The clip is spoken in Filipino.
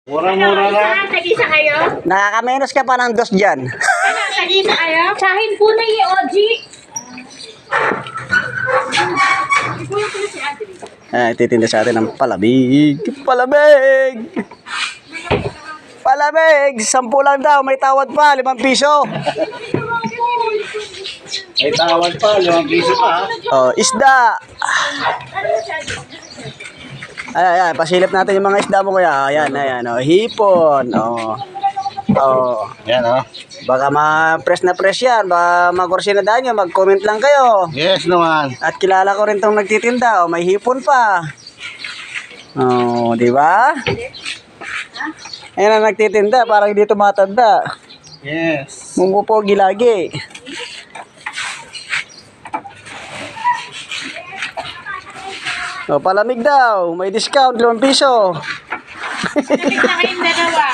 Mura-mura lang. Tagisa kayo? Nakakamenos ka pa ng dos dyan. Ano, tagisa kayo? Sahin po na yung OG. Titinda sa atin ng palamig. Palamig! Palamig! 10 lang daw. May tawad pa. 5 piso. May tawad pa, 5 piso pa. Oh, isda. Ayan, pasilip natin yung mga isda mo kuya. Ayan. Oh, hipon. Oh. Yan o. Baka ma-press na press yan. Baka makursinadaan nyo. Mag-comment lang kayo. Yes naman. At kilala ko rin tong nagtitinda. Oh, may hipon pa. Oh, di ba? Ayan ang nagtitinda. Parang hindi tumatanda. Yes. Mumupogi lagi. Oh, palamig daw. May discount, 5 piso. Tagisa kayong dalawa.